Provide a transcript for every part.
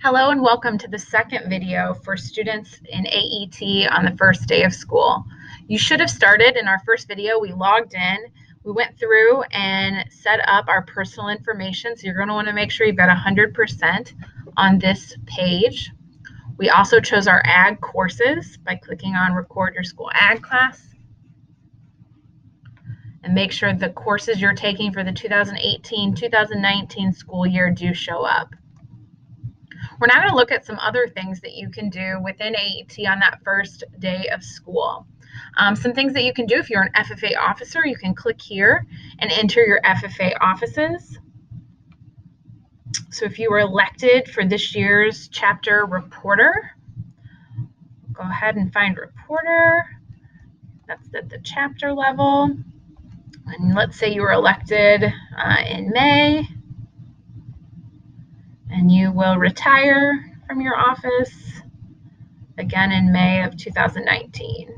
Hello and welcome to the second video for students in AET on the first day of school. You should have started in our first video. We logged in, we went through and set up our personal information. So you're going to want to make sure you've got 100% on this page. We also chose our ag courses by clicking on record your school ag class. And make sure the courses you're taking for the 2018-2019 school year do show up. We're now going to look at some other things that you can do within AET on that first day of school. Some things that you can do if you're an FFA officer, you can click here and enter your FFA offices. So if you were elected for this year's chapter reporter, go ahead and find reporter. That's at the chapter level. And let's say you were elected in May, and you will retire from your office again in May of 2019.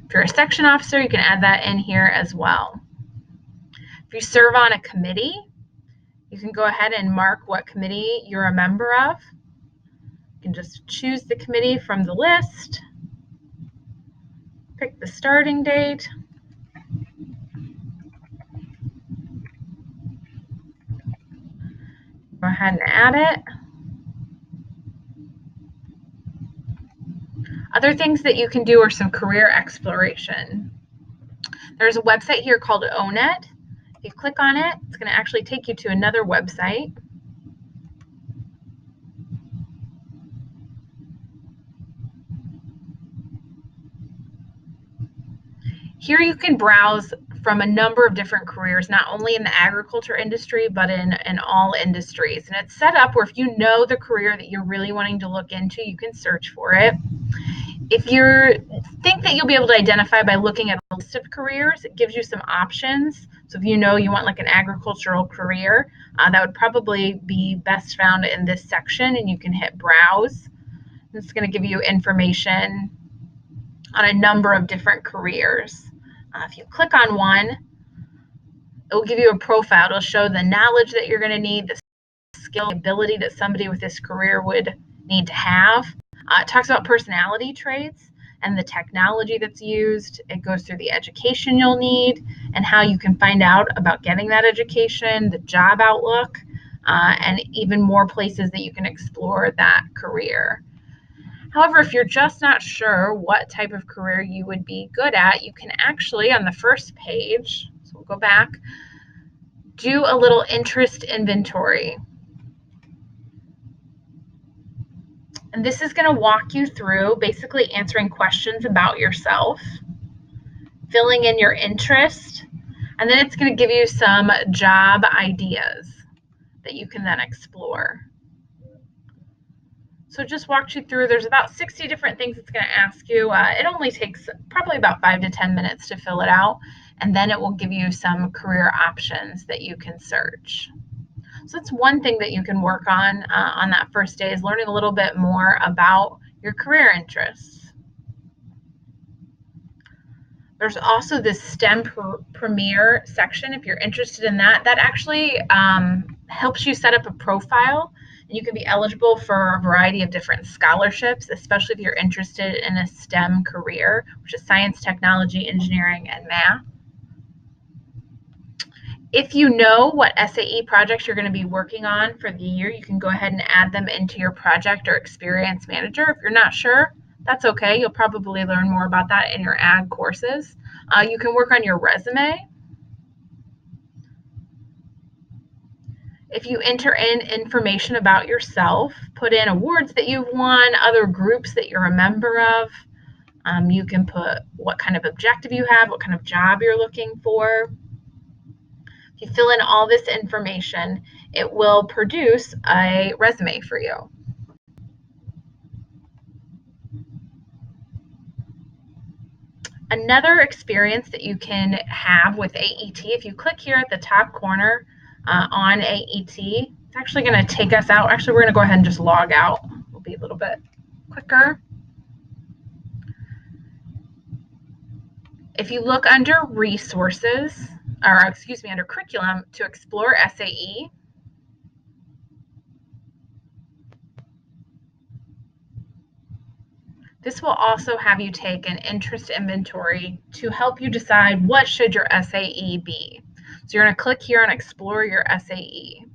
If you're a section officer, you can add that in here as well. If you serve on a committee, you can go ahead and mark what committee you're a member of. You can just choose the committee from the list, pick the starting date, go ahead and add it. Other things that you can do are some career exploration. There's a website here called ONET. If you click on it, it's going to actually take you to another website. Here you can browse from a number of different careers, not only in the agriculture industry, but in all industries. And it's set up where if you know the career that you're really wanting to look into, you can search for it. If you think that you'll be able to identify by looking at a list of careers, it gives you some options. So if you know you want like an agricultural career, that would probably be best found in this section, and you can hit browse. It's going to give you information on a number of different careers. If you click on one, it will give you a profile. It'll show the knowledge that you're going to need, the skill, ability that somebody with this career would need to have. It talks about personality traits and the technology that's used. It goes through the education you'll need and how you can find out about getting that education, the job outlook, and even more places that you can explore that career. However, if you're just not sure what type of career you would be good at, you can actually, on the first page, so we'll go back, do a little interest inventory. And this is going to walk you through basically answering questions about yourself, filling in your interest, and then it's going to give you some job ideas that you can then explore. So just walked you through, there's about 60 different things it's going to ask you. It only takes probably about 5 to 10 minutes to fill it out, and then it will give you some career options that you can search. So that's one thing that you can work on that first day, is learning a little bit more about your career interests. There's also this STEM Premier section. If you're interested in that, that actually helps you set up a profile. And you can be eligible for a variety of different scholarships, especially if you're interested in a STEM career, which is science, technology, engineering, and math. If you know what SAE projects you're going to be working on for the year, you can go ahead and add them into your project or experience manager. If you're not sure, that's okay. You'll probably learn more about that in your ag courses. You can work on your resume. If you enter in information about yourself, put in awards that you've won, other groups that you're a member of. You can put what kind of objective you have, what kind of job you're looking for. If you fill in all this information, it will produce a resume for you. Another experience that you can have with AET, if you click here at the top corner on AET, it's actually going to take us out. Actually, we're going to go ahead and just log out. It'll be a little bit quicker. If you look under resources, under curriculum, to explore SAE. This will also have you take an interest inventory to help you decide what should your SAE be. So you're going to click here on Explore Your SAE.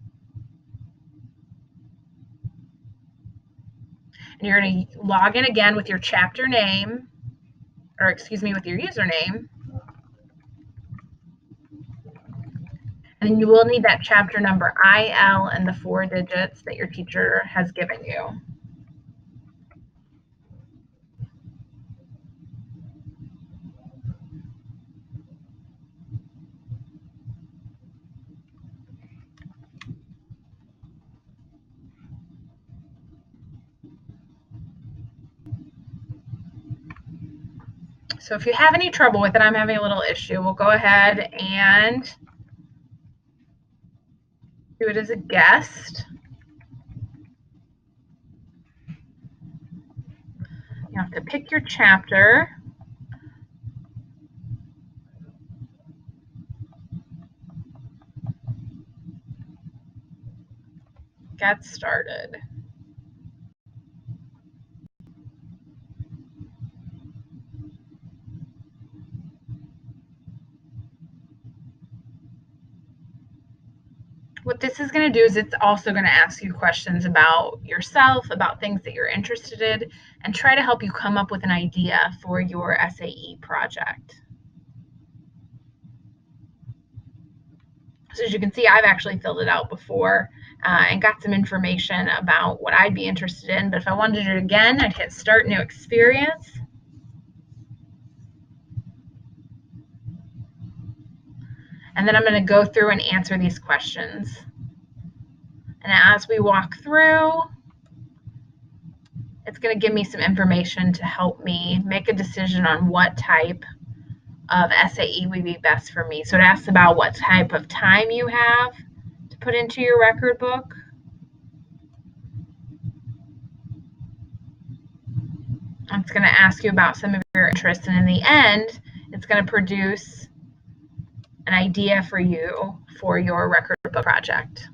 And you're going to log in again with your chapter name, with your username. And you will need that chapter number, IL, and the 4 digits that your teacher has given you. So if you have any trouble with it, I'm having a little issue, we'll go ahead and do it as a guest. You have to pick your chapter. Get started. What this is going to do is it's also going to ask you questions about yourself, about things that you're interested in, and try to help you come up with an idea for your SAE project. So as you can see, I've actually filled it out before and got some information about what I'd be interested in. But if I wanted to do it again, I'd hit Start New Experience. And then I'm going to go through and answer these questions. And as we walk through, it's going to give me some information to help me make a decision on what type of SAE would be best for me. So it asks about what type of time you have to put into your record book. It's going to ask you about some of your interests, and in the end, it's going to produce an idea for you for your record book project.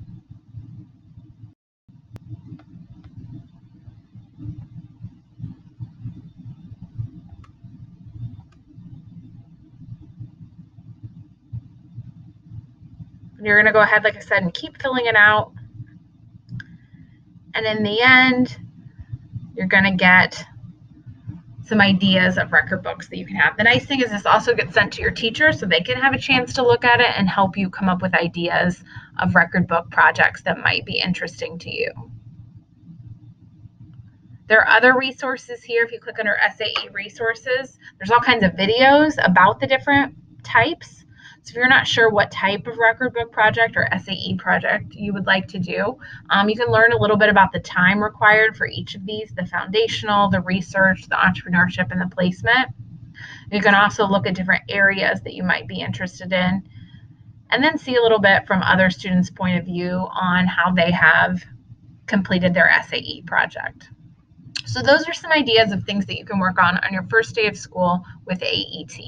You're going to go ahead, like I said, and keep filling it out. And in the end, you're going to get some ideas of record books that you can have. The nice thing is this also gets sent to your teacher so they can have a chance to look at it and help you come up with ideas of record book projects that might be interesting to you. There are other resources here. If you click under SAE resources, there's all kinds of videos about the different types. So if you're not sure what type of record book project or SAE project you would like to do, you can learn a little bit about the time required for each of these, the foundational, the research, the entrepreneurship, and the placement. You can also look at different areas that you might be interested in, and then see a little bit from other students' point of view on how they have completed their SAE project. So those are some ideas of things that you can work on your first day of school with AET.